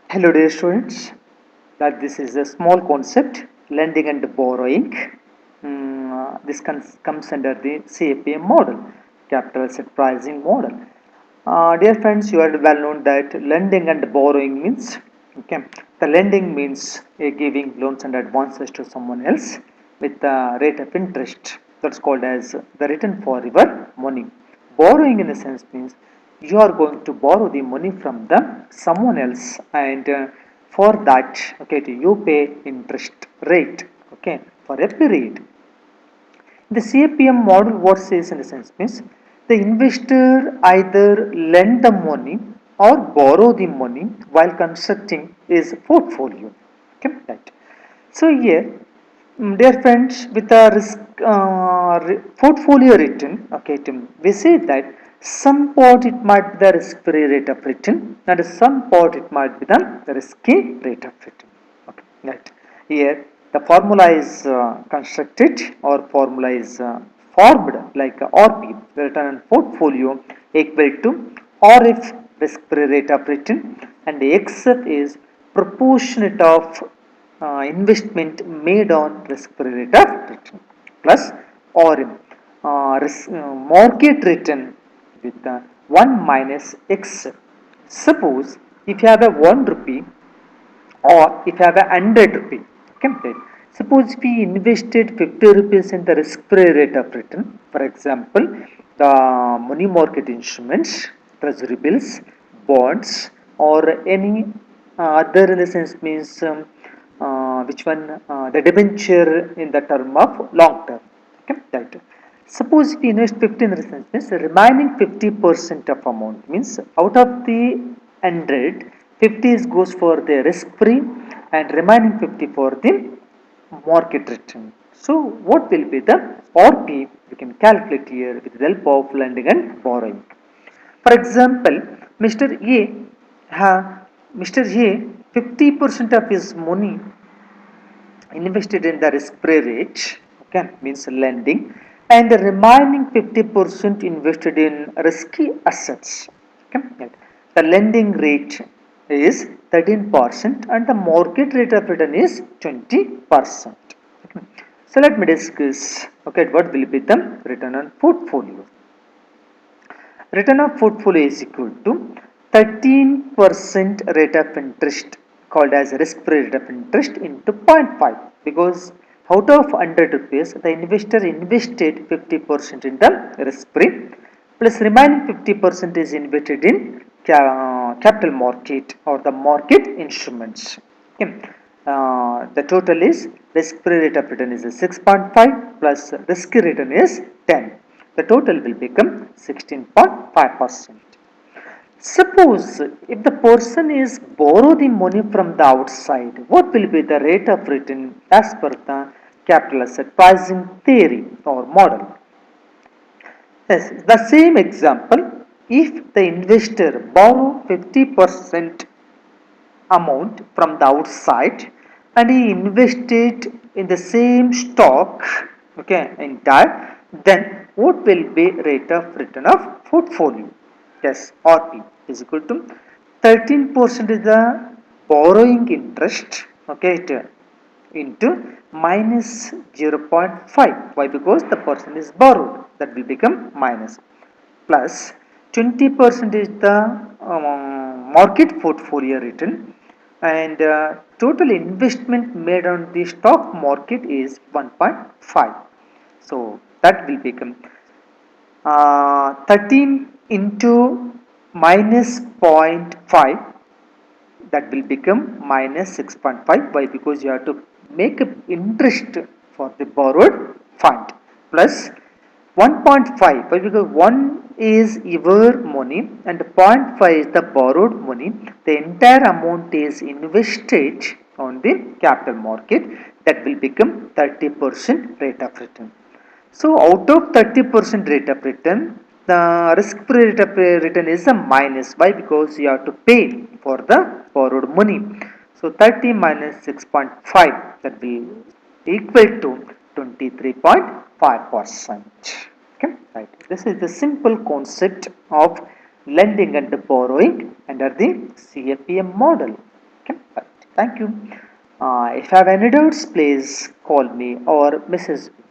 Hello dear students, that this is a small concept, lending and borrowing. This comes under the SAPM model, capital asset pricing model. Dear friends, you are well known that lending and borrowing means, okay, the lending means giving loans and advances to someone else with the rate of interest. That's called as the return for your money. Borrowing in a sense means you are going to borrow the money from the someone else, and for that, okay, you pay interest rate, okay, for a period. The CAPM model, what says in a sense means the investor either lend the money or borrow the money while constructing his portfolio. Okay, right. So here, dear friends, with a risk portfolio written, okay, we say that some part it might be the risk-free rate of return, and some part it might be the risky rate of return. Okay, right. Here, the formula is constructed, or formula is formed like RP, the return on portfolio, equal to RF, risk-free rate of return, and XF is proportionate of investment made on risk-free rate of return plus or market return with 1 minus x. Suppose if you have a 1 rupee or if you have a 100 rupee, okay, right. Suppose we invested 50 rupees in the risk-free rate of return, for example, the money market instruments, treasury bills, bonds, or any other in the sense means which one, the debenture in the term of long term, okay, right. Suppose we invest 50 in the sense means the remaining 50% of amount means out of the 100, 50 goes for the risk free and remaining 50 for the market return. So what will be the RP we can calculate here with the help of lending and borrowing. For example, Mr. A, Mr. A 50% of his money invested in the risk-free rate, okay, means lending, and the remaining 50% invested in risky assets. Okay. The lending rate is 13% and the market rate of return is 20%. Okay. So let me discuss, okay, what will be the return on portfolio. Return of portfolio is equal to 13% rate of interest, called as risk-free rate of interest, into zero point 0.5, because out of 100 rupees the investor invested 50% in the risk-free plus remaining 50% is invested in capital market or the market instruments. Okay. The total is risk-free rate of return is 6.5 plus risky return is 10. The total will become 16.5%. Suppose if the person is borrow the money from the outside, what will be the rate of return as per the capital asset pricing theory or model? Yes, the same example, if the investor borrow 50% amount from the outside and he invested in the same stock, okay, entire, then what will be rate of return of portfolio? Yes, RP is equal to 13% is the borrowing interest, okay, into minus 0.5. Why? Because the person is borrowed, that will become minus, plus 20% is the market portfolio return, and total investment made on the stock market is 1.5. So that will become 13 into minus zero point 0.5, that will become minus 6.5. Why? Because you have to make interest for the borrowed fund plus 1.5. Why? Because 1 is your money and 0.5 is the borrowed money. The entire amount is invested on the capital market, that will become 30% rate of return. So out of 30% rate of return, the risk-free rate of return is a minus. Why? Because you have to pay for the borrowed money. So 30 minus 6.5, that will equal to 23.5%. Okay, right. This is the simple concept of lending and borrowing under the CAPM model. Okay, right. Thank you. If you have any doubts, please call me or message me.